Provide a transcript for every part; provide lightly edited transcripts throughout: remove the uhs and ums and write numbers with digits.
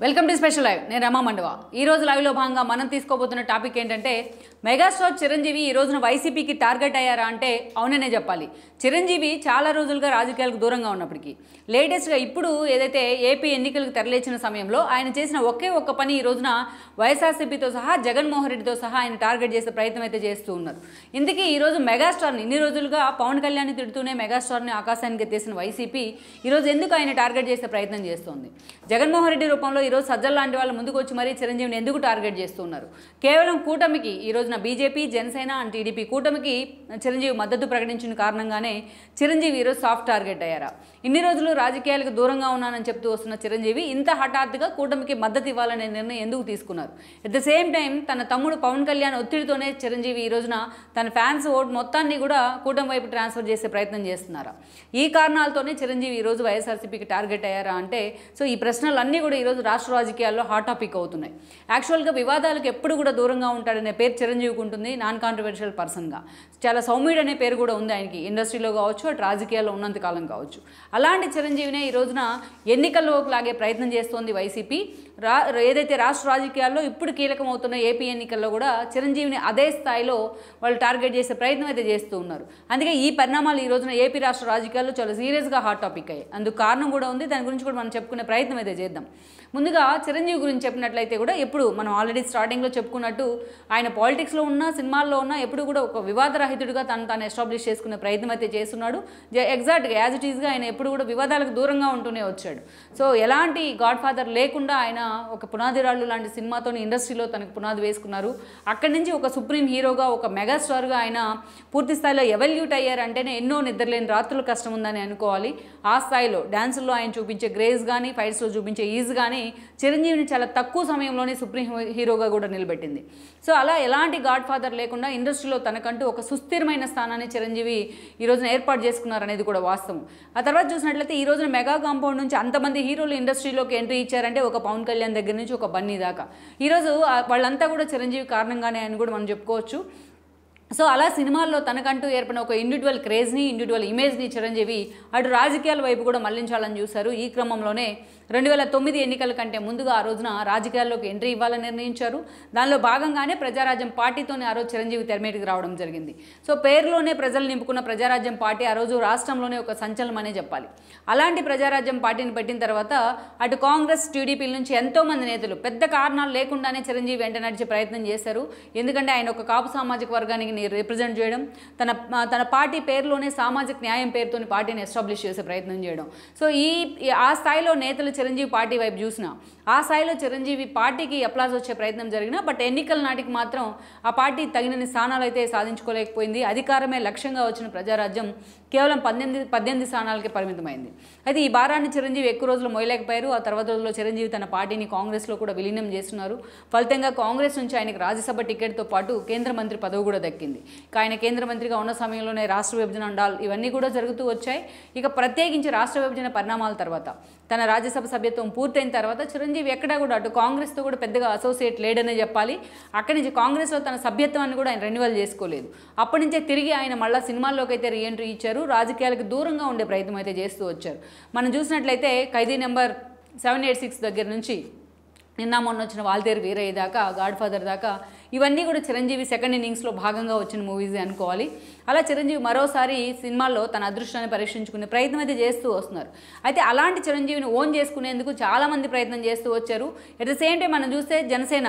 Welcome to special live. నేను రమా మండవ. ఈ రోజు లైవ్లో భాగంగా మనం తీసుకోబోతున్న టాపిక్ ఏంటంటే మెగాస్టార్ చిరంజీవి ఈ రోజున వైసీపీకి టార్గెట్ అయ్యారా అంటే అవుననే చెప్పాలి. చిరంజీవి చాలా రోజులుగా రాజకీయాలకు దూరంగా ఉన్నప్పటికీ లేటెస్ట్గా ఇప్పుడు ఏదైతే ఏపీ ఎన్నికలకు తెరలేచిన సమయంలో ఆయన చేసిన ఒకే ఒక్క పని ఈ రోజున వైఎస్ఆర్సీపీతో సహా జగన్మోహన్ రెడ్డితో సహా ఆయన టార్గెట్ చేసే ప్రయత్నం అయితే చేస్తూ ఉన్నారు. ఇందుకే ఈరోజు మెగాస్టార్ని ఇన్ని రోజులుగా పవన్ కళ్యాణ్ని తిడుతూనే మెగాస్టార్ని ఆకాశానికి ఎత్తేసిన వైసీపీ ఈరోజు ఎందుకు ఆయన టార్గెట్ చేసే ప్రయత్నం చేస్తోంది? జగన్మోహన్ రెడ్డి రూపంలో ఈరోజు సజ్జల లాంటి వాళ్ళు ముందుకు వచ్చి మరీ చిరంజీవిని ఎందుకు టార్గెట్ చేస్తున్నారు? కేవలం కూటమికి ఈ రోజున బీజేపీ, జనసేన అండ్ టీడీపీ కూటమికి చిరంజీవి మద్దతు ప్రకటించిన కారణంగానే చిరంజీవి ఈరోజు సాఫ్ట్ టార్గెట్ అయ్యారా? ఇన్ని రోజులు రాజకీయాలకు దూరంగా ఉన్నానని చెప్తూ వస్తున్న చిరంజీవి ఇంత హఠాత్తుగా కూటమికి మద్దతు ఇవ్వాలనే నిర్ణయం ఎందుకు తీసుకున్నారు? ఎట్ ద సేమ్ టైం తన తమ్ముడు పవన్ కళ్యాణ్ ఒత్తిడితోనే చిరంజీవి ఈ రోజున తన ఫ్యాన్స్ ఓట్ మొత్తాన్ని కూడా కూటమి వైపు ట్రాన్స్ఫర్ చేసే ప్రయత్నం చేస్తున్నారా? ఈ కారణాలతోనే చిరంజీవి ఈరోజు వైఎస్ఆర్సీపీకి టార్గెట్ అయ్యారా అంటే సో ఈ ప్రశ్నలు అన్నీ కూడా ఈరోజు రాష్ట్ర రాజకీయాల్లో హాట్ టాపిక్ అవుతున్నాయి. యాక్చువల్గా వివాదాలకు ఎప్పుడు కూడా దూరంగా ఉంటాడనే పేరు చిరంజీవికి ఉంటుంది, నాన్ కాంట్రవర్షియల్ పర్సన్గా. చాలా సౌమ్యుడు అనే పేరు కూడా ఉంది ఆయనకి, ఇండస్ట్రీలో కావచ్చు అటు రాజకీయాల్లో ఉన్నంతకాలం కావచ్చు. అలాంటి చిరంజీవినే ఈ రోజున ఎన్నికల్లోకి లాగే ప్రయత్నం చేస్తోంది వైసీపీ. ఏదైతే రాష్ట్ర రాజకీయాల్లో ఇప్పుడు కీలకమవుతున్న ఏపీ ఎన్నికల్లో కూడా చిరంజీవిని అదే స్థాయిలో వాళ్ళు టార్గెట్ చేసే ప్రయత్నం అయితే చేస్తూ ఉన్నారు. అందుకే ఈ పరిణామాలు ఈ రోజున ఏపీ రాష్ట్ర రాజకీయాల్లో చాలా సీరియస్గా హాట్ టాపిక్ అయ్యాయి. అందుకు కారణం కూడా ఉంది, దాని గురించి కూడా మనం చెప్పుకునే ప్రయత్నం అయితే చేద్దాం. ముందుగా చిరంజీవి గురించి చెప్పినట్లయితే కూడా ఎప్పుడు మనం ఆల్రెడీ స్టార్టింగ్లో చెప్పుకున్నట్టు ఆయన పాలిటిక్స్లో ఉన్నా సినిమాల్లో ఉన్నా ఎప్పుడు కూడా ఒక వివాదరహితుడిగా తాను ఎస్టాబ్లిష్ చేసుకునే ప్రయత్నం అయితే చేస్తున్నాడు. ఎగ్జాక్ట్గా యాజ్ ఇట్ ఈస్గా ఆయన ఎప్పుడు కూడా వివాదాలకు దూరంగా ఉంటూనే వచ్చాడు. సో ఎలాంటి గాడ్ ఫాదర్ లేకుండా ఆయన ఒక పునాది రాళ్ళు లాంటి సినిమాతో ఇండస్ట్రీలో తనకు పునాది వేసుకున్నారు. అక్కడి నుంచి ఒక సుప్రీం హీరోగా ఒక మెగాస్టార్గా ఆయన పూర్తి స్థాయిలో ఎవల్యూట్ అయ్యారంటేనే ఎన్నో నిద్రలేని రాత్రులు కష్టం ఉందని అనుకోవాలి. ఆ స్థాయిలో డ్యాన్సుల్లో ఆయన చూపించే గ్రేజ్ కానీ ఫైట్స్లో చూపించే ఈజ్ కానీ చిరంజీవిని చాలా తక్కువ సమయంలోనే సుప్రీం హీరోగా కూడా నిలబెట్టింది. సో అలా ఎలాంటి గాడ్ ఫాదర్ లేకుండా ఇండస్ట్రీలో తనకంటూ ఒక సుస్థిరమైన స్థానాన్ని చిరంజీవి ఈ రోజున ఏర్పాటు చేసుకున్నారనేది కూడా వాస్తవం. ఆ తర్వాత చూసినట్లయితే ఈ రోజున మెగా కాంపౌండ్ నుంచి అంతమంది హీరోలు ఇండస్ట్రీలోకి ఎంట్రీ ఇచ్చారంటే ఒక పవన్ కళ్యాణ్ దగ్గర నుంచి ఒక బన్నీ దాకా ఈరోజు వాళ్ళంతా కూడా చిరంజీవి కారణంగానే అని కూడా మనం చెప్పుకోవచ్చు. సో అలా సినిమాల్లో తనకంటూ ఏర్పడిన ఒక ఇండివిజువల్ క్రేజ్ని, ఇండివిజువల్ ఇమేజ్ని చిరంజీవి అటు రాజకీయాల వైపు కూడా మళ్లించాలని చూశారు. ఈ క్రమంలోనే 2009 ఎన్నికల కంటే ముందుగా ఆ రోజున రాజకీయాల్లోకి ఎంట్రీ ఇవ్వాలని నిర్ణయించారు. దానిలో భాగంగానే ప్రజారాజ్యం పార్టీతోనే ఆ రోజు చిరంజీవి తెరమేటికి రావడం జరిగింది. సో పేరులోనే ప్రజలు నింపుకున్న ప్రజారాజ్యం పార్టీ ఆ రోజు రాష్ట్రంలోనే ఒక సంచలనం అనే చెప్పాలి. అలాంటి ప్రజారాజ్యం పార్టీని పెట్టిన తర్వాత అటు కాంగ్రెస్, టీడీపీ నుంచి ఎంతోమంది నేతలు పెద్ద కారణాలు లేకుండానే చిరంజీవి వెంట నడిచే ప్రయత్నం చేశారు. ఎందుకంటే ఆయన ఒక కాపు సామాజిక వర్గానికి రిప్రజెంట్ చేయడం, తన పార్టీ పేరులోనే సామాజిక న్యాయం పేరుతో పార్టీని ఎస్టాబ్లిష్ చేసే ప్రయత్నం చేయడం. సో ఆ స్థాయిలో నేతలు చిరంజీవి పార్టీ వైపు చూసినా ఆ స్థాయిలో చిరంజీవి పార్టీకి అప్లాజ్ వచ్చే ప్రయత్నం జరిగినా బట్ ఎన్నికల నాటికి మాత్రం ఆ పార్టీ తగినన్ని స్థానాలు అయితే సాధించుకోలేకపోయింది. అధికారమే లక్ష్యంగా వచ్చిన ప్రజారాజ్యం కేవలం 18 స్థానాలకే పరిమితమైంది. అయితే ఈ భారాన్ని చిరంజీవి ఎక్కువ రోజులు మోయలేకపోయారు. ఆ తర్వాత రోజుల్లో చిరంజీవి తన పార్టీని కాంగ్రెస్లో కూడా విలీనం చేస్తున్నారు. ఫలితంగా కాంగ్రెస్ నుంచి ఆయనకు రాజ్యసభ టికెట్తో పాటు కేంద్ర మంత్రి పదవి కూడా దక్కింది. ఆయన కేంద్ర మంత్రిగా ఉన్న సమయంలోనే రాష్ట్ర విభజన అండాలు ఇవన్నీ కూడా జరుగుతూ వచ్చాయి. ఇక ప్రత్యేకించి రాష్ట్ర విభజన పరిణామాల తర్వాత తన రాజ్యసభ సభ్యత్వం పూర్తయిన తర్వాత చిరంజీవి ఎక్కడా కూడా అటు కాంగ్రెస్తో కూడా పెద్దగా అసోసియేట్ లేడనే చెప్పాలి. అక్కడి నుంచి కాంగ్రెస్లో తన సభ్యత్వాన్ని కూడా ఆయన రెన్యువల్ చేసుకోలేదు. అప్పటి నుంచే తిరిగి ఆయన మళ్ళీ సినిమాల్లోకి అయితే రీఎంట్రీ ఇచ్చారు. రాజకీయాలకు దూరంగా ఉండే ప్రయత్నం అయితే చేస్తూ వచ్చారు. మనం చూసినట్లయితే ఖైదీ నెంబర్ 786 దగ్గర నుంచి నిన్న మొన్న వచ్చిన వాల్తేరు వీరయ్య దాకా, గాడ్ ఫాదర్ దాకా ఇవన్నీ కూడా చిరంజీవి సెకండ్ ఇన్నింగ్స్లో భాగంగా వచ్చిన మూవీసే అనుకోవాలి. అలా చిరంజీవి మరోసారి సినిమాల్లో తన అదృష్టాన్ని పరీక్షించుకునే ప్రయత్నం అయితే చేస్తూ వస్తున్నారు. అయితే అలాంటి చిరంజీవిని ఓన్ చేసుకునేందుకు చాలామంది ప్రయత్నం చేస్తూ వచ్చారు. ఎట్ ద సేమ్ టైం మనం చూస్తే జనసేన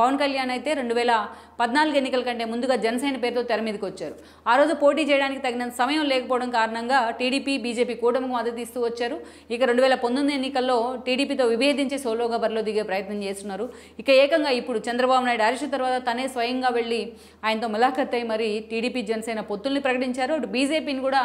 పవన్ కళ్యాణ్ అయితే 2014 ఎన్నికల కంటే ముందుగా జనసేన పేరుతో తెర మీదకి వచ్చారు. ఆ రోజు పోటీ చేయడానికి తగినంత సమయం లేకపోవడం కారణంగా టీడీపీ, బీజేపీ కూటమికి మద్దతు ఇస్తూ వచ్చారు. ఇక 2019 ఎన్నికల్లో టీడీపీతో విభేదించి సోలోగా బరిలో దిగే ప్రయత్నం చేస్తున్నారు. ఇక ఏకంగా ఇప్పుడు చంద్రబాబు నాయుడు అరెస్ట్ తర్వాత తనే స్వయంగా వెళ్ళి ఆయనతో ములాఖత్ అయి మరి టీడీపీ, జనసేన పొత్తుల్ని ప్రకటించారు. అటు బీజేపీని కూడా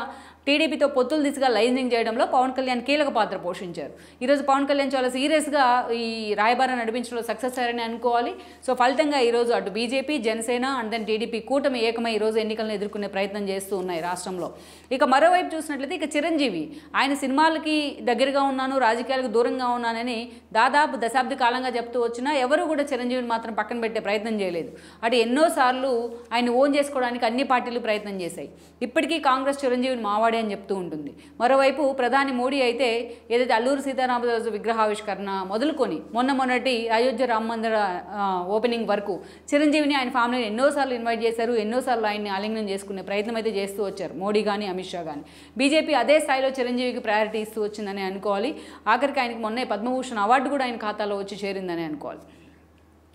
టీడీపీతో పొత్తులు దిశగా లైజింగ్ చేయడంలో పవన్ కళ్యాణ్ కీలక పాత్ర పోషించారు. ఈరోజు పవన్ కళ్యాణ్ చాలా సీరియస్గా ఈ రాయబారం నడిపించడంలో సక్సెస్ అయ్యారని అనుకోవాలి. సో ఫలితంగా ఈరోజు అటు BJP, Janasena and then TDP కూటమి ఏకమై ఈరోజు ఎన్నికలను ఎదుర్కొనే ప్రయత్నం చేస్తూ ఉన్నాయి రాష్ట్రంలో. ఇక మరోవైపు చూసినట్లయితే ఇక చిరంజీవి ఆయన సినిమాలకి దగ్గరగా ఉన్నాను, రాజకీయాలకు దూరంగా ఉన్నానని దాదాపు దశాబ్ద కాలంగా చెప్తూ వచ్చినా ఎవరు కూడా చిరంజీవిని మాత్రం పక్కన పెట్టే ప్రయత్నం చేయలేదు. చేయలేదు. అటు ఎన్నోసార్లు ఆయన ఓన్ చేసుకోవడానికి అన్ని పార్టీలు ప్రయత్నం చేశాయి. ఇప్పటికీ కాంగ్రెస్ చిరంజీవిని మావాడే అని చెప్తూ ఉంటుంది. మరోవైపు ప్రధాని మోడీ అయితే ఏదైతే అల్లూరు సీతారామరాజు విగ్రహావిష్కరణ మొదలుకొని మొన్నటి అయోధ్య రామ మందిర ఓపెనింగ్ వరకు చిరంజీవిని ఆయన ఫ్యామిలీని ఎన్నోసార్లు ఇన్వైట్ చేశారు. ఎన్నోసార్లు ఆయన్ని ఆలింగనం చేసుకునే ప్రయత్నం అయితే చేస్తూ వచ్చారు మోడీ కానీ అమిత్ షా కానీ. బీజేపీ అదే స్థాయిలో చిరంజీవికి ప్రయారిటీ ఇస్తూ వచ్చిందని అనుకోవాలి. ఆఖరికి ఆయనకి మొన్నే పద్మభూషణ్ అవార్డు కూడా ఆయన ఖాతాలో వచ్చి చేరిందని అనుకోవాలి.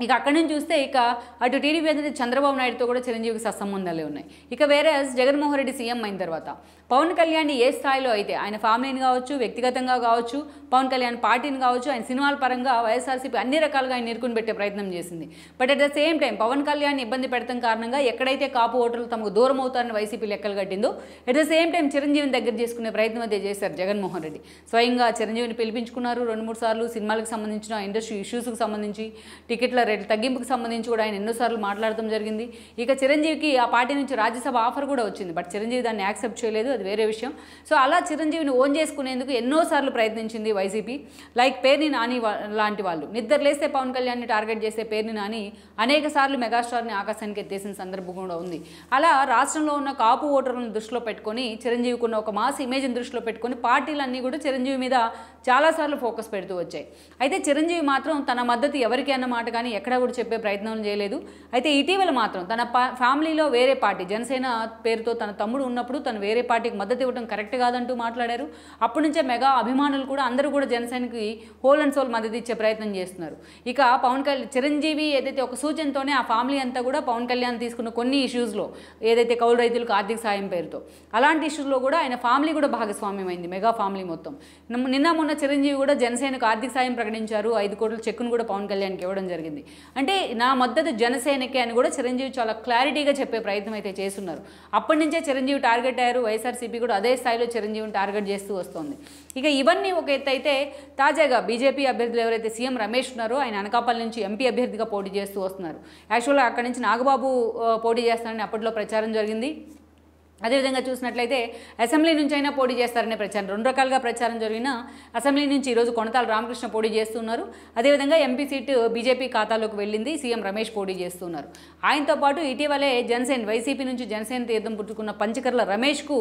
ఇక అక్కడి నుంచి చూస్తే ఇక అటు టీడీపీ అధినేత చంద్రబాబు నాయుడుతో కూడా చిరంజీవికి సత్సంబంధాలే ఉన్నాయి. ఇక వేరే జగన్మోహన్ రెడ్డి సీఎం అయిన తర్వాత పవన్ కళ్యాణ్ ఏ స్థాయిలో అయితే ఆయన ఫ్యామిలీని కావచ్చు, వ్యక్తిగతంగా కావచ్చు, పవన్ కళ్యాణ్ పార్టీని కావచ్చు, ఆయన సినిమాల పరంగా వైఎస్ఆర్సీపీ అన్ని రకాలుగా ఆయన ఇరుకుని పెట్టే ప్రయత్నం చేసింది. But at the same time Pawan Kalyan ఇబ్బంది పెడతాం కారణంగా ఎక్కడైతే కాపు ఓటర్లు తమకు దూరం అవుతారని వైసీపీ లెక్కలు కట్టిందో అట్ ద సేమ్ టైం చిరంజీవిని దగ్గర చేసుకునే ప్రయత్నం అయితే చేశారు జగన్మోహన్ రెడ్డి. స్వయంగా చిరంజీవిని పిలిపించుకున్నారు 2-3 సార్లు. సినిమాలకు సంబంధించిన ఇండస్ట్రీ ఇష్యూస్కి సంబంధించి, టికెట్ల రేట్ల తగ్గింపుకు సంబంధించి కూడా ఆయన ఎన్నోసార్లు మాట్లాడటం జరిగింది. ఇక చిరంజీవికి ఆ పార్టీ నుంచి రాజ్యసభ ఆఫర్ కూడా వచ్చింది. బట్ చిరంజీవి దాన్ని యాక్సెప్ట్ చేయలేదు, అది వేరే విషయం. సో అలా చిరంజీవిని ఓన్ చేసుకునేందుకు ఎన్నోసార్లు ప్రయత్నించింది వైసీపీ. లైక్ పేర్ని నాని లాంటి వాళ్ళు నిద్రలేస్తే పవన్ కళ్యాణ్ని టార్గెట్ చేసే పేర్ని నాని అనేక సార్లు మెగాస్టార్ని ఆకాశానికి ఎత్తేసిన సందర్భం కూడా ఉంది. అలా రాష్ట్రంలో ఉన్న కాపు ఓటర్లను దృష్టిలో పెట్టుకొని, చిరంజీవికి ఉన్న ఒక మాస్ ఇమేజ్ని దృష్టిలో పెట్టుకొని పార్టీలన్నీ కూడా చిరంజీవి మీద చాలాసార్లు ఫోకస్ పెడుతూ వచ్చాయి. అయితే చిరంజీవి మాత్రం తన మద్దతు ఎవరికి అన్నమాట కానీ ఎక్కడ కూడా చెప్పే ప్రయత్నం చేయలేదు. అయితే ఇటీవల మాత్రం తన ఫ్యామిలీలో వేరే పార్టీ జనసేన పేరుతో తన తమ్ముడు ఉన్నప్పుడు తను వేరే పార్టీకి మద్దతు ఇవ్వడం కరెక్ట్ కాదంటూ మాట్లాడారు. అప్పటి నుంచే మెగా అభిమానులు కూడా అందరూ కూడా జనసేనకి హోల్ అండ్ సోల్ మద్దతు ఇచ్చే ప్రయత్నం చేస్తున్నారు. ఇక చిరంజీవి ఏదైతే ఒక సూచనతోనే ఆ ఫ్యామిలీ అంతా కూడా పవన్ కళ్యాణ్ తీసుకున్న కొన్ని ఇష్యూస్లో ఏదైతే కౌలు రైతులకు ఆర్థిక సాయం పేరుతో అలాంటి ఇష్యూస్లో కూడా ఆయన ఫ్యామిలీ కూడా భాగస్వామ్యం అయింది. మెగా ఫ్యామిలీ మొత్తం నిన్న మొన్న చిరంజీవి కూడా జనసేనకు ఆర్థిక సాయం ప్రకటించారు. 5 కోట్ల చెక్కును కూడా పవన్ కళ్యాణ్కి ఇవ్వడం జరిగింది. అంటే నా మద్దతు జనసేనకే అని కూడా చిరంజీవి చాలా క్లారిటీగా చెప్పే ప్రయత్నం అయితే చేస్తున్నారు. అప్పటి నుంచే చిరంజీవి టార్గెట్ అయ్యారు. వైఎస్ఆర్సీపీ కూడా అదే స్థాయిలో చిరంజీవిని టార్గెట్ చేస్తూ వస్తుంది. ఇక ఇవన్నీ ఒక ఎత్తు అయితే తాజాగా బీజేపీ అభ్యర్థులు ఎవరైతే సీఎం రమేష్ ఉన్నారో ఆయన అనకాపల్లి నుంచి ఎంపీ అభ్యర్థిగా పోటీ చేస్తూ వస్తున్నారు. యాక్చువల్గా అక్కడి నుంచి నాగబాబు పోటీ చేస్తారని అప్పట్లో ప్రచారం జరిగింది. అదేవిధంగా చూసినట్లయితే అసెంబ్లీ నుంచి అయినా పోటీ చేస్తారనే ప్రచారం 2 రకాలుగా ప్రచారం జరిగిన అసెంబ్లీ నుంచి ఈరోజు కొనతాల రామకృష్ణ పోటీ చేస్తున్నారు. అదేవిధంగా ఎంపీ సీటు బీజేపీ ఖాతాలోకి వెళ్ళింది. సీఎం రమేష్ పోటీ చేస్తున్నారు. ఆయనతో పాటు ఇటీవలే జనసేన వైసీపీ నుంచి జనసేన తీర్థం పుట్టుకున్న పంచకర్ల రమేష్కు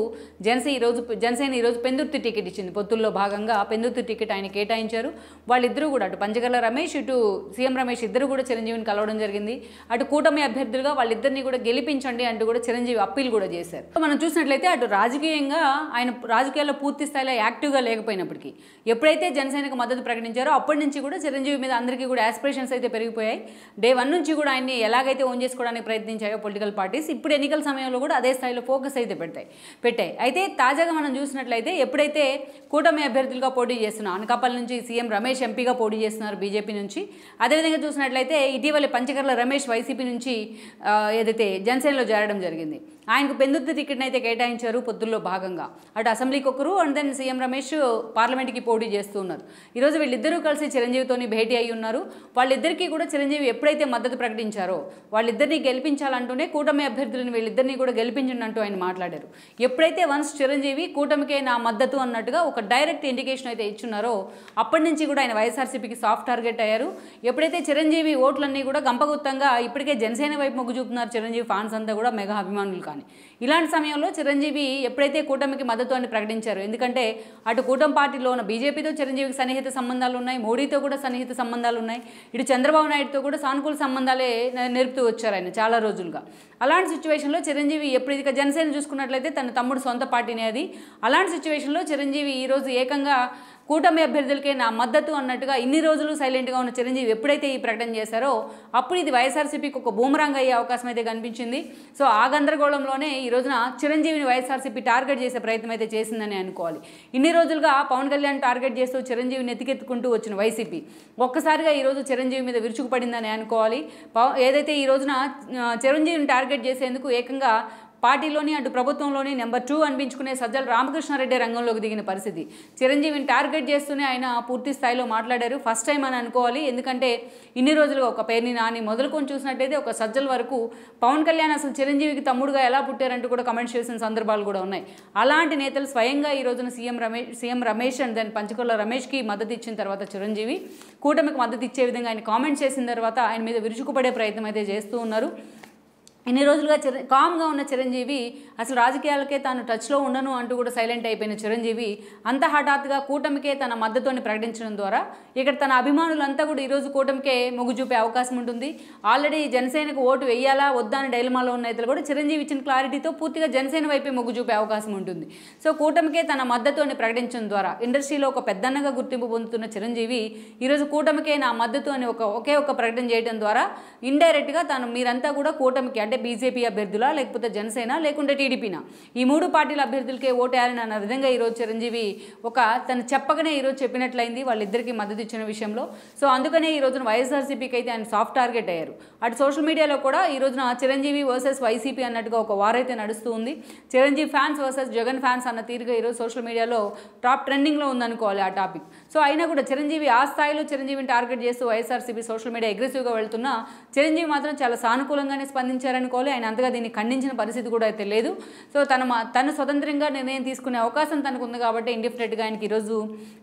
జనసేన ఈరోజు పెందుర్తి టికెట్ ఇచ్చింది. పొత్తుల్లో భాగంగా పెందుర్తి టికెట్ ఆయన కేటాయించారు. వాళ్ళిద్దరూ కూడా అటు పంచకర్ల రమేష్ ఇటు సీఎం రమేష్ ఇద్దరు కూడా చిరంజీవిని కలవడం జరిగింది. అటు కూటమి అభ్యర్థులుగా వాళ్ళిద్దరిని కూడా గెలిపించండి అంటూ కూడా చిరంజీవి అప్పీల్ కూడా చేశారు. మనం చూసినట్లయితే అటు రాజకీయంగా ఆయన రాజకీయాల్లో పూర్తి స్థాయిలో యాక్టివ్గా లేకపోయినప్పటికీ ఎప్పుడైతే జనసేనకు మద్దతు ప్రకటించారో అప్పటి నుంచి కూడా చిరంజీవి మీద అందరికీ కూడా ఆస్పిరేషన్స్ అయితే పెరిగిపోయాయి. డే 1 నుంచి కూడా ఆయన్ని ఎలాగైతే ఓన్ చేసుకోవడానికి ప్రయత్నించాయో పొలిటికల్ పార్టీస్ ఇప్పుడు ఎన్నికల సమయంలో కూడా అదే స్థాయిలో ఫోకస్ అయితే పెట్టాయి. అయితే తాజాగా మనం చూసినట్లయితే ఎప్పుడైతే కూటమి అభ్యర్థులుగా పోటీ చేస్తున్నారు అనకాపల్లి నుంచి సీఎం రమేష్ ఎంపీగా పోటీ చేస్తున్నారు బీజేపీ నుంచి. అదేవిధంగా చూసినట్లయితే ఇటీవల పంచకర్ల రమేష్ వైసీపీ నుంచి ఏదైతే జనసేనలో చేరడం జరిగింది. ఆయనకు పెందుర్తి టికెట్ని అయితే కేటాయించారు పొత్తుల్లో భాగంగా. అటు అసెంబ్లీకి ఒకరు అండ్ దెన్ సీఎం రమేష్ పార్లమెంట్కి పోటీ చేస్తూ ఉన్నారు. ఈరోజు వీళ్ళిద్దరూ కలిసి చిరంజీవితోని భేటీ అయి ఉన్నారు. వాళ్ళిద్దరికీ కూడా చిరంజీవి ఎప్పుడైతే మద్దతు ప్రకటించారో వాళ్ళిద్దరినీ గెలిపించాలంటూనే కూటమి అభ్యర్థులను వీళ్ళిద్దరినీ కూడా గెలిపించండి అంటూ ఆయన మాట్లాడారు. ఎప్పుడైతే వన్స్ చిరంజీవి కూటమికే నా మద్దతు అన్నట్టుగా ఒక డైరెక్ట్ ఇండికేషన్ అయితే ఇచ్చున్నారో అప్పటి నుంచి కూడా ఆయన వైఎస్ఆర్సీపీకి సాఫ్ట్ టార్గెట్ అయ్యారు. ఎప్పుడైతే చిరంజీవి ఓట్లన్నీ కూడా గంపగుత్తంగా ఇప్పటికే జనసేన వైపు మొగ్గు చూపుతున్నారు చిరంజీవి ఫ్యాన్స్ అంతా కూడా మెగా అభిమానులు. కానీ ఇలాంటి సమయంలో చిరంజీవి ఎప్పుడైతే కూటమికి మద్దతు అని ప్రకటించారు, ఎందుకంటే అటు కూటమి పార్టీలో ఉన్న బీజేపీతో చిరంజీవికి సన్నిహిత సంబంధాలు ఉన్నాయి, మోడీతో కూడా సన్నిహిత సంబంధాలు ఉన్నాయి, ఇటు చంద్రబాబు నాయుడుతో కూడా సానుకూల సంబంధాలే నేర్పుతూ వచ్చారు ఆయన చాలా రోజులుగా. అలాంటి సిచ్యువేషన్లో చిరంజీవి ఎప్పుడు జనసేన చూసుకున్నట్లయితే తన తమ్ముడు సొంత పార్టీనే అది. అలాంటి సిచ్యువేషన్లో చిరంజీవి ఈరోజు ఏకంగా కూటమి అభ్యర్థులకే నా మద్దతు అన్నట్టుగా ఇన్ని రోజులు సైలెంట్గా ఉన్న చిరంజీవి ఎప్పుడైతే ఈ ప్రకటన చేశారో అప్పుడు ఇది వైఎస్ఆర్సీపీకి ఒక బూమరాంగ్ అయ్యే అవకాశం అయితే కనిపించింది. సో ఆ గందరగోళంలోనే ఈ రోజున చిరంజీవిని వైఎస్ఆర్సీపీ టార్గెట్ చేసే ప్రయత్నం అయితే చేసిందని అనుకోవాలి. ఇన్ని రోజులుగా పవన్ కళ్యాణ్ టార్గెట్ చేస్తూ చిరంజీవిని ఎత్తికెత్తుకుంటూ వచ్చిన వైసీపీ ఒక్కసారిగా ఈరోజు చిరంజీవి మీద విరుచుకుపడిందని అనుకోవాలి. ఏదైతే ఈ రోజున చిరంజీవిని టార్గెట్ చేసేందుకు ఏకంగా పార్టీలోని అటు ప్రభుత్వంలోని నెంబర్ 2 అనిపించుకునే సజ్జల రామకృష్ణారెడ్డి రంగంలోకి దిగిన పరిస్థితి. చిరంజీవిని టార్గెట్ చేస్తూనే ఆయన పూర్తి స్థాయిలో మాట్లాడారు. ఫస్ట్ టైం అని అనుకోవాలి. ఎందుకంటే ఇన్ని రోజులుగా ఒక పేర్ని నాని మొదలుకొని చూసినట్టయితే ఒక సజ్జల వరకు పవన్ కళ్యాణ్ అసలు చిరంజీవికి తమ్ముడుగా ఎలా పుట్టారంటూ కూడా కమెంట్స్ చేసిన సందర్భాలు కూడా ఉన్నాయి. అలాంటి నేతలు స్వయంగా ఈ రోజున సీఎం రమేష్ అండ్ దెన్ పంచకొల్ల రమేష్కి మద్దతు ఇచ్చిన తర్వాత చిరంజీవి కూటమికి మద్దతు ఇచ్చే విధంగా ఆయన కామెంట్స్ చేసిన తర్వాత ఆయన మీద విరుచుకుపడే ప్రయత్నం అయితే చేస్తూ ఉన్నారు. ఇన్ని రోజులుగా కామ్గా ఉన్న చిరంజీవి అసలు రాజకీయాలకే తాను టచ్లో ఉండను అంటూ కూడా సైలెంట్ అయిపోయిన చిరంజీవి అంత హఠాత్తుగా కూటమికే తన మద్దతుని ప్రకటించడం ద్వారా ఇక్కడ తన అభిమానులంతా కూడా ఈరోజు కూటమికే మొగ్గు చూపే అవకాశం ఉంటుంది. ఆల్రెడీ జనసేనకు ఓటు వేయాలా వద్దా అని డైలమాలో ఉన్న నేతలు కూడా చిరంజీవి ఇచ్చిన క్లారిటీతో పూర్తిగా జనసేన వైపే మొగ్గు చూపే అవకాశం ఉంటుంది. సో కూటమికే తన మద్దతుని ప్రకటించడం ద్వారా ఇండస్ట్రీలో ఒక పెద్దన్నగా గుర్తింపు పొందుతున్న చిరంజీవి ఈరోజు కూటమికే నా మద్దతు అని ఒకే ఒక ప్రకటన చేయడం ద్వారా ఇండైరెక్ట్గా తాను మీరంతా కూడా కూటమికి అంటే బీజేపీ అభ్యర్థులా లేకపోతే జనసేన లేకుంటే టీడీపీనా ఈ 3 పార్టీల అభ్యర్థులకే ఓటేయాలని అన్న విధంగా ఈరోజు చిరంజీవి తను చెప్పగానే ఈరోజు చెప్పినట్లయింది వాళ్ళిద్దరికీ మద్దతు ఇచ్చిన విషయంలో. సో అందుకనే ఈ రోజున వైఎస్ఆర్సీపీకి అయితే ఆయన సాఫ్ట్ టార్గెట్ అయ్యారు. అటు సోషల్ మీడియాలో కూడా ఈ రోజున చిరంజీవి వర్సెస్ వైసీపీ అన్నట్టుగా ఒక వార్ అయితే నడుస్తూ ఉంది. Chiranjeevi fans versus Jagan fans అన్న తీరుగా ఈరోజు సోషల్ మీడియాలో టాప్ ట్రెండింగ్లో ఉందనుకోవాలి ఆ టాపిక్. సో అయినా కూడా చిరంజీవి ఆ స్థాయిలో చిరంజీవిని టార్గెట్ చేస్తూ వైఎస్ఆర్సీపీ సోషల్ మీడియా అగ్రెసివ్గా వెళ్తున్నా చిరంజీవి మాత్రం చాలా సానుకూలంగానే స్పందించారనుకోవాలి. ఆయన అంతగా దీన్ని ఖండించిన పరిస్థితి కూడా అయితే లేదు. సో తను స్వతంత్రంగా నిర్ణయం తీసుకునే అవకాశం తనకు ఉంది కాబట్టి ఇండిఫినెట్గా ఆయనకి ఈరోజు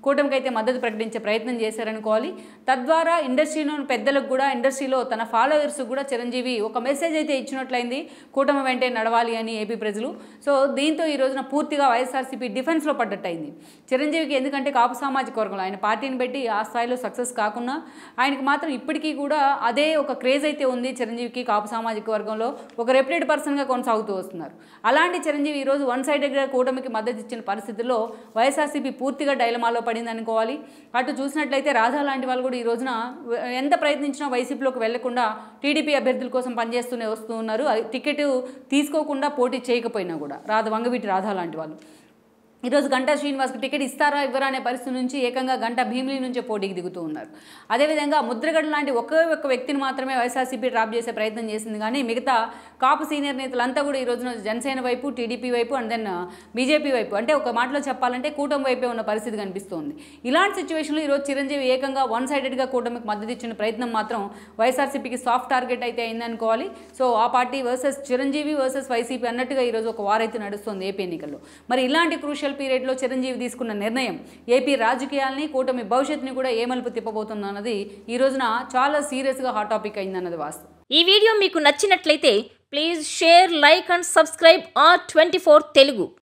కూటమికి అయితే మద్దతు ప్రకటించే ప్రయత్నం చేశారనుకోవాలి. తద్వారా ఇండస్ట్రీలోని పెద్దలకు కూడా ఇండస్ట్రీలో తన ఫాలోవర్స్ కూడా చిరంజీవి ఒక మెసేజ్ అయితే ఇచ్చినట్లయింది కూటమి వెంటే నడవాలి అని ఏపీ ప్రజలు. సో దీంతో ఈ రోజున పూర్తిగా వైఎస్ఆర్సీపీ డిఫెన్స్లో పడ్డట్టయింది చిరంజీవికి. ఎందుకంటే కాపు సామాజిక వర్గంలో ఆయన పార్టీని పెట్టి ఆ స్థాయిలో సక్సెస్ కాకుండా ఆయనకి మాత్రం ఇప్పటికీ కూడా అదే ఒక క్రేజ్ అయితే ఉంది చిరంజీవికి కాపు సామాజిక వర్గంలో ఒక రెప్యూటెడ్ పర్సన్గా కొనసాగుతూ వస్తున్నారు. అలాంటి చిరంజీవి ఈరోజు వన్ సైడెడ్గా కూటమికి మద్దతు ఇచ్చిన పరిస్థితుల్లో వైఎస్ఆర్సీపీ పూర్తిగా డైలమాలో పడింది అనుకోవాలి. అటు చూసినట్లయితే రాధా లాంటి వాళ్ళు కూడా ఈ రోజున ఎంత ప్రయత్నించినా వైసీపీలోకి వెళ్లకుండా టీడీపీ అభ్యర్థుల కోసం పనిచేస్తూనే వస్తూ ఉన్నారు. టికెట్ తీసుకోకుండా పోటీ చేయకపోయినా కూడా వంగవీటి రాధా లాంటి వాళ్ళు ఈరోజు గంటా శ్రీనివాస్కి టికెట్ ఇస్తారా ఇవ్వరా అనే పరిస్థితి నుంచి ఏకంగా గంటా భీమిలి నుంచే పోటీకి దిగుతూ ఉన్నారు. అదేవిధంగా ముద్రగడ లాంటి ఒక్క వ్యక్తిని మాత్రమే వైఎస్ఆర్సీపీ డ్రాప్ చేసే ప్రయత్నం చేసింది. కానీ మిగతా కాపు సీనియర్ నేతలంతా కూడా ఈ రోజున జనసేన వైపు టీడీపీ వైపు అండ్ దెన్ బీజేపీ వైపు అంటే ఒక మాటలో చెప్పాలంటే కూటమి వైపే ఉన్న పరిస్థితి కనిపిస్తోంది. ఇలాంటి సిచ్యువేషన్లో ఈరోజు చిరంజీవి ఏకంగా వన్ సైడెడ్గా కూటమికి మద్దతు ఇచ్చిన ప్రయత్నం మాత్రం వైఎస్ఆర్సీపీకి సాఫ్ట్ టార్గెట్ అయితే అయిందనుకోవాలి. సో ఆ party versus Chiranjeevi versus YCP అన్నట్టుగా ఈరోజు ఒక వార్ అయితే నడుస్తుంది ఏపీ ఎన్నికల్లో. మరి ఇలాంటి క్రూషియల్ పీరియడ్లో చిరంజీవి తీసుకున్న నిర్ణయం ఏపీ రాజకీయాల్ని కూటమి భవిష్యత్తుని కూడా ఏ మలుపు తిప్పబోతుంది అన్నది ఈ రోజున చాలా సీరియస్గా హాట్ టాపిక్ అయిందన్నది వాస్తవం. ఈ వీడియో మీకు నచ్చినట్లయితే please share, like and subscribe R24 Telugu.